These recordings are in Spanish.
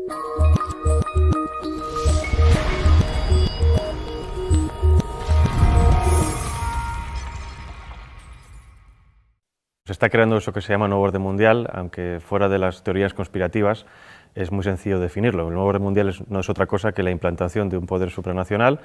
Se está creando eso que se llama nuevo orden mundial, aunque fuera de las teorías conspirativas es muy sencillo definirlo. El nuevo orden mundial no es otra cosa que la implantación de un poder supranacional,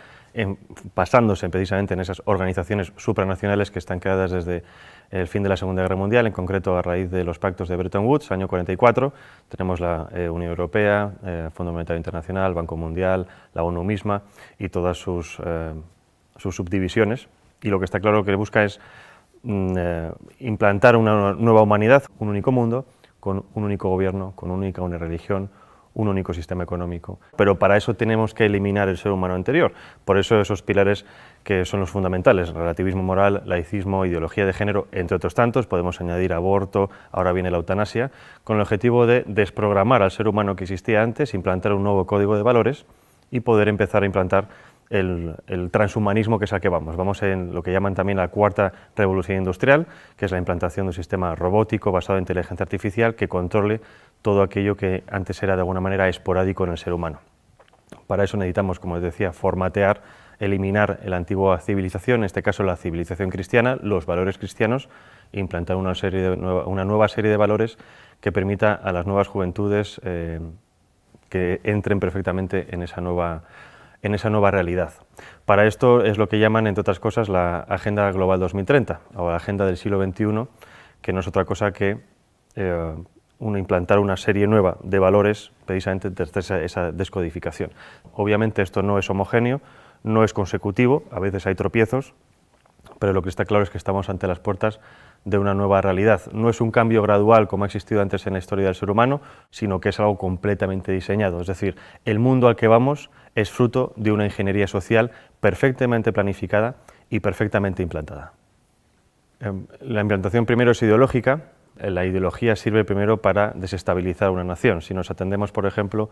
basándose precisamente en esas organizaciones supranacionales que están creadas desde el fin de la Segunda Guerra Mundial, en concreto a raíz de los pactos de Bretton Woods, año 44. Tenemos la Unión Europea, Fondo Monetario Internacional, Banco Mundial, la ONU misma y todas sus subdivisiones. Y lo que está claro que busca es implantar una nueva humanidad, un único mundo, con un único gobierno, con una única religión, un único sistema económico. Pero para eso tenemos que eliminar el ser humano anterior. Por eso esos pilares que son los fundamentales: relativismo moral, laicismo, ideología de género, entre otros tantos. Podemos añadir aborto, ahora viene la eutanasia, con el objetivo de desprogramar al ser humano que existía antes, implantar un nuevo código de valores y poder empezar a implantar el transhumanismo, que es al que vamos. Vamos en lo que llaman también la cuarta revolución industrial, que es la implantación de un sistema robótico basado en inteligencia artificial que controle todo aquello que antes era de alguna manera esporádico en el ser humano. Para eso necesitamos, como les decía, formatear, eliminar la antigua civilización, en este caso la civilización cristiana, los valores cristianos, e implantar una nueva serie de valores que permita a las nuevas juventudes que entren perfectamente en esa nueva realidad. Para esto es lo que llaman, entre otras cosas, la Agenda Global 2030, o la Agenda del siglo XXI, que no es otra cosa que implantar una serie nueva de valores, precisamente desde esa descodificación. Obviamente esto no es homogéneo, no es consecutivo, a veces hay tropiezos, pero lo que está claro es que estamos ante las puertas de una nueva realidad. No es un cambio gradual como ha existido antes en la historia del ser humano, sino que es algo completamente diseñado. Es decir, el mundo al que vamos es fruto de una ingeniería social perfectamente planificada y perfectamente implantada. La implantación primero es ideológica. La ideología sirve primero para desestabilizar una nación. Si nos atendemos, por ejemplo,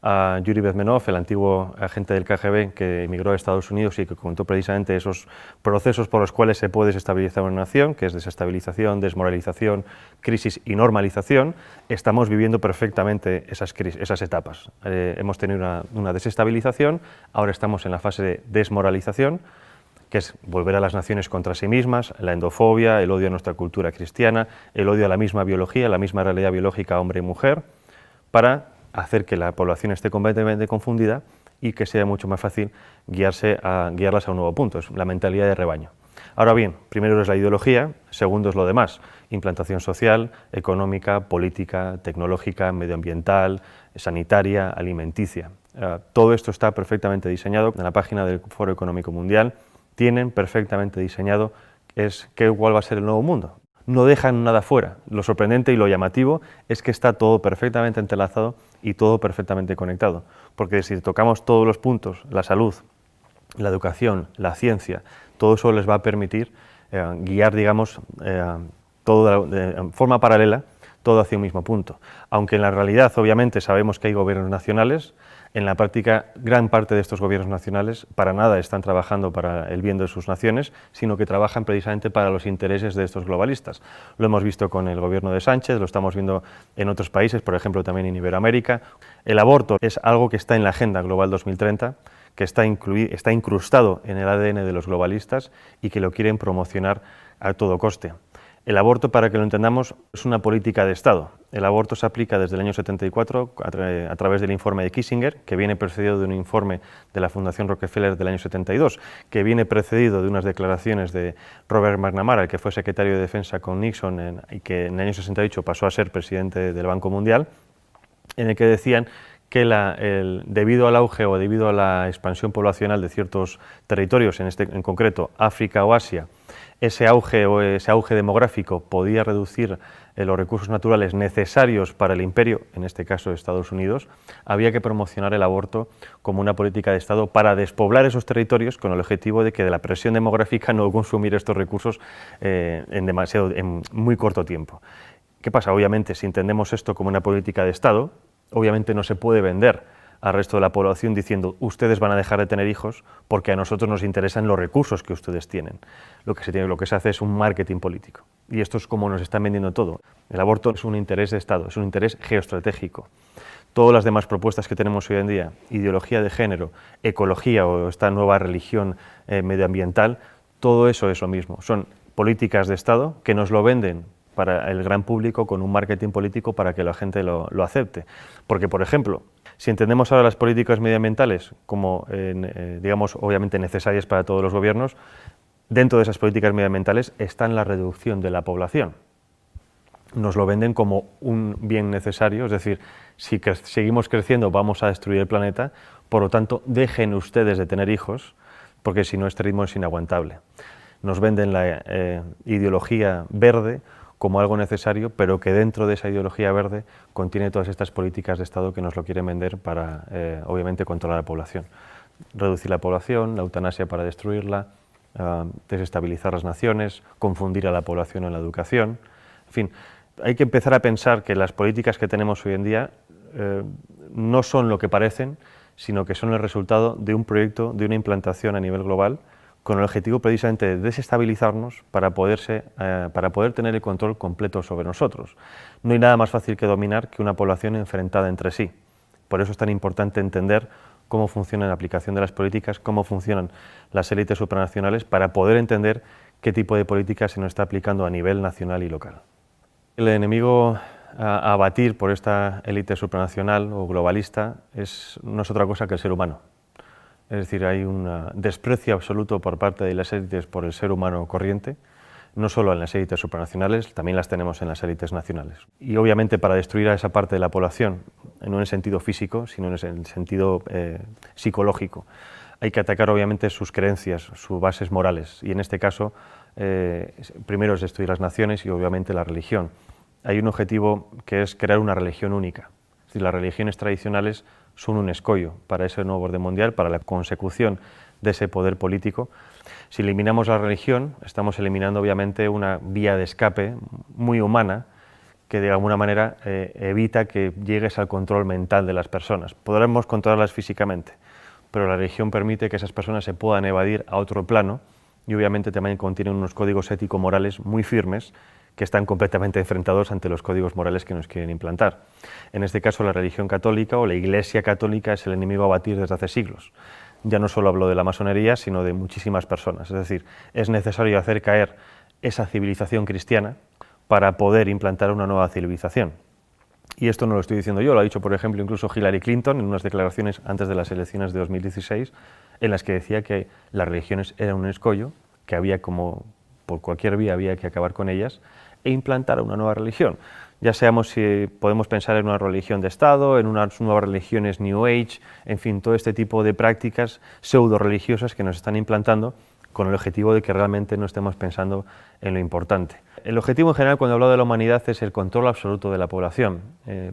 a Yuri Bezmenov, el antiguo agente del KGB que emigró a Estados Unidos y que contó precisamente esos procesos por los cuales se puede desestabilizar una nación, que es desestabilización, desmoralización, crisis y normalización, estamos viviendo perfectamente esas etapas. Hemos tenido una desestabilización, ahora estamos en la fase de desmoralización, que es volver a las naciones contra sí mismas, la endofobia, el odio a nuestra cultura cristiana, el odio a la misma biología, la misma realidad biológica hombre y mujer, para hacer que la población esté completamente confundida y que sea mucho más fácil guiarlas a un nuevo punto, es la mentalidad de rebaño. Ahora bien, primero es la ideología, segundo es lo demás: implantación social, económica, política, tecnológica, medioambiental, sanitaria, alimenticia. Todo esto está perfectamente diseñado. En la página del Foro Económico Mundial tienen perfectamente diseñado cuál va a ser el nuevo mundo. No dejan nada fuera. Lo sorprendente y lo llamativo es que está todo perfectamente entrelazado y todo perfectamente conectado, porque si tocamos todos los puntos, la salud, la educación, la ciencia, todo eso les va a permitir guiar, digamos, todo de forma paralela, todo hacia un mismo punto. Aunque en la realidad, obviamente, sabemos que hay gobiernos nacionales, en la práctica, gran parte de estos gobiernos nacionales para nada están trabajando para el bien de sus naciones, sino que trabajan precisamente para los intereses de estos globalistas. Lo hemos visto con el gobierno de Sánchez, lo estamos viendo en otros países, por ejemplo también en Iberoamérica. El aborto es algo que está en la Agenda Global 2030, que está incrustado en el ADN de los globalistas y que lo quieren promocionar a todo coste. El aborto, para que lo entendamos, es una política de Estado. El aborto se aplica desde el año 74 a través del informe de Kissinger, que viene precedido de un informe de la Fundación Rockefeller del año 72, que viene precedido de unas declaraciones de Robert McNamara, el que fue secretario de Defensa con Nixon y que en el año 68 pasó a ser presidente del Banco Mundial, en el que decían que debido al auge o debido a la expansión poblacional de ciertos territorios, en concreto África o Asia, ese auge demográfico podía reducir los recursos naturales necesarios para el imperio, en este caso Estados Unidos. Había que promocionar el aborto como una política de Estado para despoblar esos territorios con el objetivo de que de la presión demográfica no consumir estos recursos en muy corto tiempo. ¿Qué pasa? Obviamente, si entendemos esto como una política de Estado, obviamente no se puede vender al resto de la población diciendo ustedes van a dejar de tener hijos porque a nosotros nos interesan los recursos que ustedes tienen. Lo que se hace es un marketing político y esto es como nos están vendiendo todo. El aborto es un interés de Estado, es un interés geoestratégico. todas las demás propuestas que tenemos hoy en día, ideología de género, ecología o esta nueva religión medioambiental, todo eso es lo mismo. Son políticas de Estado que nos lo venden para el gran público con un marketing político para que la gente lo acepte. Porque, por ejemplo, si entendemos ahora las políticas medioambientales como, digamos, obviamente necesarias para todos los gobiernos, dentro de esas políticas medioambientales está la reducción de la población. Nos lo venden como un bien necesario, es decir, si seguimos creciendo vamos a destruir el planeta, por lo tanto dejen ustedes de tener hijos, porque si no este ritmo es inaguantable. Nos venden la ideología verde como algo necesario, pero que dentro de esa ideología verde contiene todas estas políticas de Estado que nos lo quieren vender para, obviamente, controlar la población. Reducir la población, la eutanasia para destruirla, desestabilizar las naciones, confundir a la población en la educación, en fin. Hay que empezar a pensar que las políticas que tenemos hoy en día no son lo que parecen, sino que son el resultado de un proyecto, de una implantación a nivel global, con el objetivo precisamente de desestabilizarnos para poder tener el control completo sobre nosotros. No hay nada más fácil que dominar que una población enfrentada entre sí. Por eso es tan importante entender cómo funciona la aplicación de las políticas, cómo funcionan las élites supranacionales, para poder entender qué tipo de política se nos está aplicando a nivel nacional y local. El enemigo a abatir por esta élite supranacional o globalista no es otra cosa que el ser humano. Es decir, hay un desprecio absoluto por parte de las élites por el ser humano corriente, no solo en las élites supranacionales, también las tenemos en las élites nacionales. Y obviamente para destruir a esa parte de la población, no en el sentido físico, sino en el sentido psicológico, hay que atacar obviamente sus creencias, sus bases morales, y en este caso primero es destruir las naciones y obviamente la religión. Hay un objetivo que es crear una religión única. Es decir, las religiones tradicionales son un escollo para ese nuevo orden mundial, para la consecución de ese poder político. Si eliminamos la religión, estamos eliminando obviamente una vía de escape muy humana que de alguna manera evita que llegues al control mental de las personas. Podremos controlarlas físicamente, pero la religión permite que esas personas se puedan evadir a otro plano y obviamente también contienen unos códigos ético-morales muy firmes que están completamente enfrentados ante los códigos morales que nos quieren implantar. En este caso, la religión católica o la Iglesia católica es el enemigo a batir desde hace siglos. Ya no solo hablo de la masonería, sino de muchísimas personas. Es decir, es necesario hacer caer esa civilización cristiana para poder implantar una nueva civilización. Y esto no lo estoy diciendo yo, lo ha dicho, por ejemplo, incluso Hillary Clinton en unas declaraciones antes de las elecciones de 2016, en las que decía que las religiones eran un escollo, que había como, por cualquier vía había que acabar con ellas, e implantar una nueva religión. Ya seamos si podemos pensar en una religión de Estado, en unas nuevas religiones New Age, en fin, todo este tipo de prácticas pseudo-religiosas que nos están implantando con el objetivo de que realmente no estemos pensando en lo importante. El objetivo en general cuando hablo de la humanidad es el control absoluto de la población,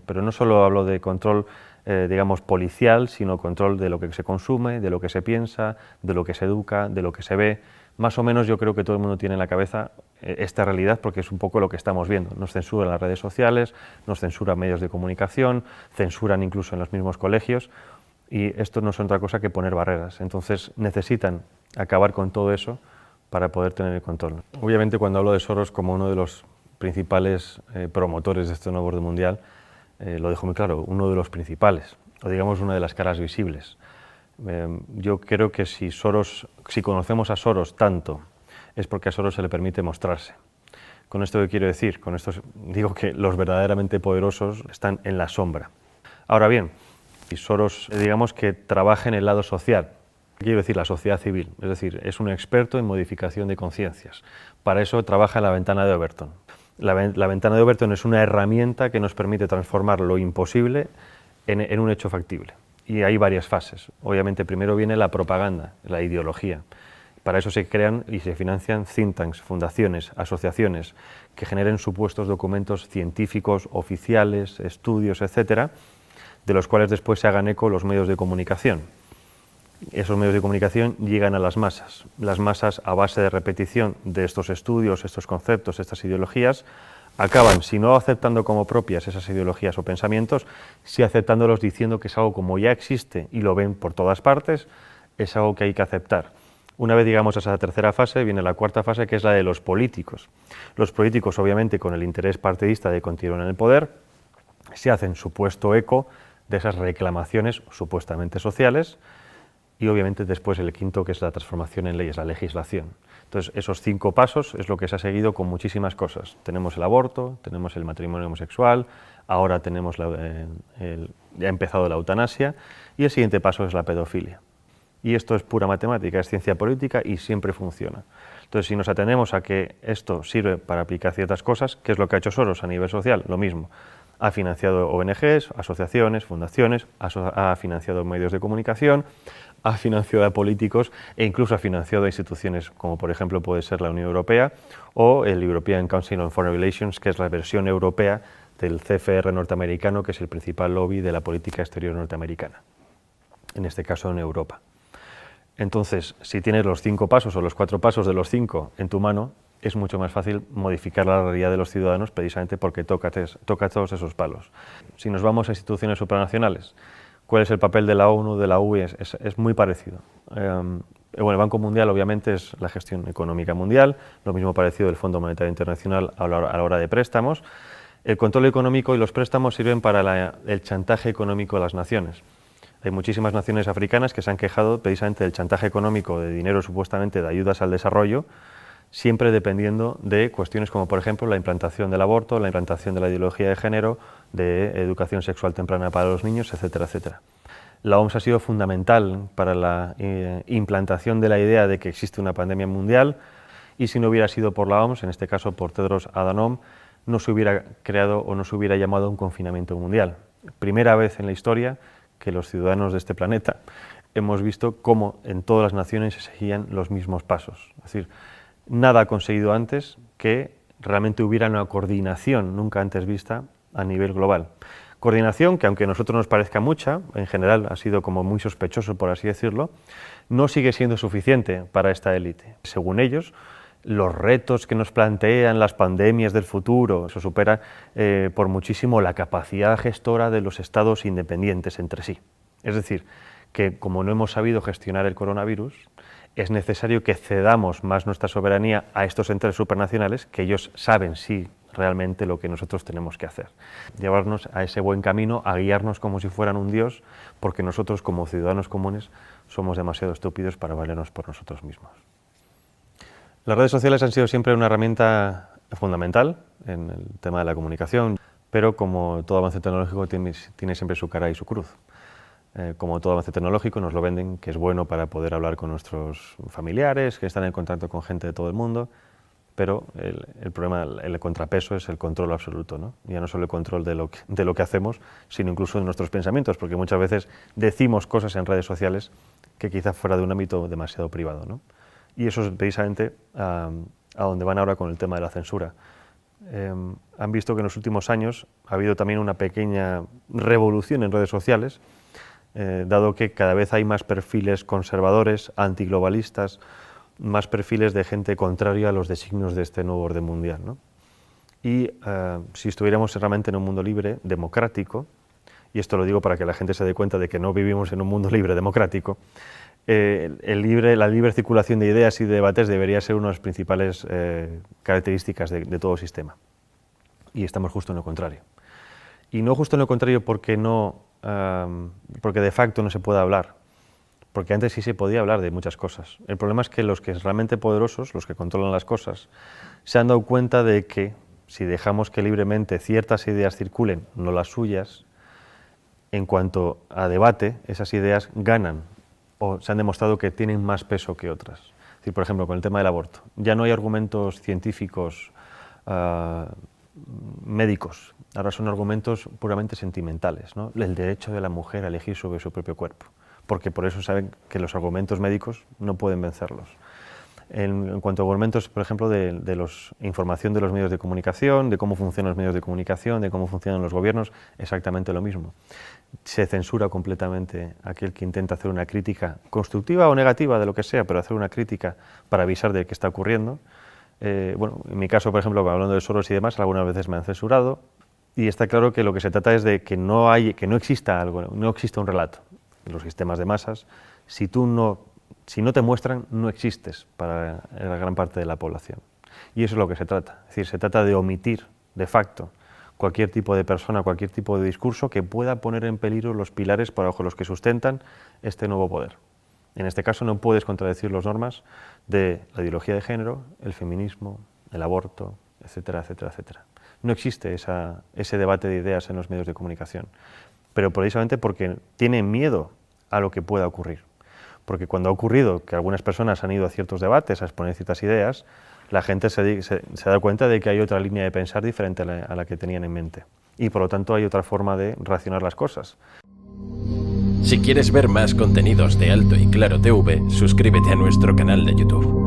pero no solo hablo de control digamos policial, sino control de lo que se consume, de lo que se piensa, de lo que se educa, de lo que se ve. Más o menos yo creo que todo el mundo tiene en la cabeza esta realidad porque es un poco lo que estamos viendo. Nos censuran las redes sociales, nos censuran medios de comunicación, censuran incluso en los mismos colegios y esto no es otra cosa que poner barreras. Entonces necesitan acabar con todo eso para poder tener el control. Obviamente cuando hablo de Soros como uno de los principales promotores de este nuevo orden mundial, lo dejo muy claro, uno de los principales, o digamos una de las caras visibles. Yo creo que si conocemos a Soros tanto, es porque a Soros se le permite mostrarse. Con esto qué quiero decir, con esto digo que los verdaderamente poderosos están en la sombra. Ahora bien, si Soros digamos que trabaja en el lado social, quiero decir la sociedad civil, es decir, es un experto en modificación de conciencias. Para eso trabaja en la ventana de Overton. La ventana de Overton es una herramienta que nos permite transformar lo imposible en un hecho factible. Y hay varias fases. Obviamente primero viene la propaganda, la ideología. Para eso se crean y se financian think tanks, fundaciones, asociaciones que generen supuestos documentos científicos, oficiales, estudios, etcétera, de los cuales después se hagan eco los medios de comunicación. Esos medios de comunicación llegan a las masas a base de repetición de estos estudios, estos conceptos, estas ideologías, acaban, si no aceptando como propias esas ideologías o pensamientos, sí aceptándolos diciendo que es algo como ya existe y lo ven por todas partes, es algo que hay que aceptar. Una vez llegamos a esa tercera fase, viene la cuarta fase, que es la de los políticos. Los políticos, obviamente, con el interés partidista de continuar en el poder, se hacen supuesto eco de esas reclamaciones supuestamente sociales, y obviamente después el quinto, que es la transformación en leyes, la legislación. Entonces, esos 5 pasos es lo que se ha seguido con muchísimas cosas. Tenemos el aborto, tenemos el matrimonio homosexual, ahora tenemos ya ha empezado la eutanasia, y el siguiente paso es la pedofilia. Y esto es pura matemática, es ciencia política y siempre funciona. Entonces, si nos atenemos a que esto sirve para aplicar ciertas cosas, ¿qué es lo que ha hecho Soros a nivel social? Lo mismo. Ha financiado ONGs, asociaciones, fundaciones, ha financiado medios de comunicación, ha financiado a políticos e incluso ha financiado a instituciones como por ejemplo puede ser la Unión Europea o el European Council on Foreign Relations, que es la versión europea del CFR norteamericano, que es el principal lobby de la política exterior norteamericana, en este caso en Europa. Entonces, si tienes los 5 pasos o los 4 pasos de los 5 en tu mano, es mucho más fácil modificar la realidad de los ciudadanos precisamente porque toca todos esos palos. Si nos vamos a instituciones supranacionales, ¿cuál es el papel de la ONU, de la UE? Es muy parecido. Bueno, el Banco Mundial obviamente es la gestión económica mundial, lo mismo parecido del Fondo Monetario Internacional a la hora de préstamos. El control económico y los préstamos sirven para el chantaje económico a las naciones. Hay muchísimas naciones africanas que se han quejado precisamente del chantaje económico de dinero supuestamente de ayudas al desarrollo, siempre dependiendo de cuestiones como, por ejemplo, la implantación del aborto, la implantación de la ideología de género, de educación sexual temprana para los niños, etcétera, etcétera. La OMS ha sido fundamental para la implantación de la idea de que existe una pandemia mundial, y si no hubiera sido por la OMS, en este caso por Tedros Adhanom, no se hubiera creado o no se hubiera llamado un confinamiento mundial. Primera vez en la historia que los ciudadanos de este planeta hemos visto cómo en todas las naciones se seguían los mismos pasos. Es decir, nada ha conseguido antes que realmente hubiera una coordinación nunca antes vista a nivel global. Coordinación que, aunque a nosotros nos parezca mucha, en general ha sido como muy sospechoso, por así decirlo, no sigue siendo suficiente para esta élite. Según ellos, los retos que nos plantean las pandemias del futuro, eso supera por muchísimo la capacidad gestora de los estados independientes entre sí. Es decir, que como no hemos sabido gestionar el coronavirus, es necesario que cedamos más nuestra soberanía a estos entes supranacionales, que ellos saben sí realmente lo que nosotros tenemos que hacer. Llevarnos a ese buen camino, a guiarnos como si fueran un dios, porque nosotros como ciudadanos comunes somos demasiado estúpidos para valernos por nosotros mismos. Las redes sociales han sido siempre una herramienta fundamental en el tema de la comunicación, pero como todo avance tecnológico tiene siempre su cara y su cruz. Como todo avance tecnológico nos lo venden que es bueno para poder hablar con nuestros familiares, que están en contacto con gente de todo el mundo, pero el problema, el contrapeso es el control absoluto, ¿no? Ya no solo el control de lo que hacemos, sino incluso de nuestros pensamientos, porque muchas veces decimos cosas en redes sociales que quizás fuera de un ámbito demasiado privado, ¿no? Y eso es precisamente a donde van ahora con el tema de la censura. Han visto que en los últimos años ha habido también una pequeña revolución en redes sociales, dado que cada vez hay más perfiles conservadores, antiglobalistas, más perfiles de gente contraria a los designios de este nuevo orden mundial, ¿no? Y si estuviéramos realmente en un mundo libre, democrático, y esto lo digo para que la gente se dé cuenta de que no vivimos en un mundo libre, democrático, la libre circulación de ideas y de debates debería ser una de las principales características de todo sistema. Y estamos justo en lo contrario. Y no justo en lo contrario porque de facto no se puede hablar, porque antes sí se podía hablar de muchas cosas. El problema es que los que son realmente poderosos, los que controlan las cosas, se han dado cuenta de que si dejamos que libremente ciertas ideas circulen, no las suyas, en cuanto a debate, esas ideas ganan o se han demostrado que tienen más peso que otras. Es decir, por ejemplo, con el tema del aborto, ya no hay argumentos científicos médicos, ahora son argumentos puramente sentimentales, ¿no? El derecho de la mujer a elegir sobre su propio cuerpo, porque por eso saben que los argumentos médicos no pueden vencerlos. En cuanto a argumentos, por ejemplo, de información de los medios de comunicación, de cómo funcionan los medios de comunicación, de cómo funcionan los gobiernos, exactamente lo mismo. Se censura completamente a aquel que intenta hacer una crítica constructiva o negativa de lo que sea, pero hacer una crítica para avisar de qué está ocurriendo. Bueno, en mi caso, por ejemplo, hablando de Soros y demás, algunas veces me han censurado, y está claro que lo que se trata es de que no exista algo, no exista un relato. En los sistemas de masas, si no te muestran, no existes para la gran parte de la población. Y eso es lo que se trata. Es decir, se trata de omitir, de facto, cualquier tipo de persona, cualquier tipo de discurso que pueda poner en peligro los pilares bajo los que sustentan este nuevo poder. En este caso no puedes contradecir las normas de la ideología de género, el feminismo, el aborto, etcétera, etcétera, etcétera. No existe ese debate de ideas en los medios de comunicación, pero precisamente porque tienen miedo a lo que pueda ocurrir. Porque cuando ha ocurrido que algunas personas han ido a ciertos debates a exponer ciertas ideas, la gente se da cuenta de que hay otra línea de pensar diferente a la que tenían en mente. Y por lo tanto hay otra forma de racionar las cosas. Si quieres ver más contenidos de Alto y Claro TV, suscríbete a nuestro canal de YouTube.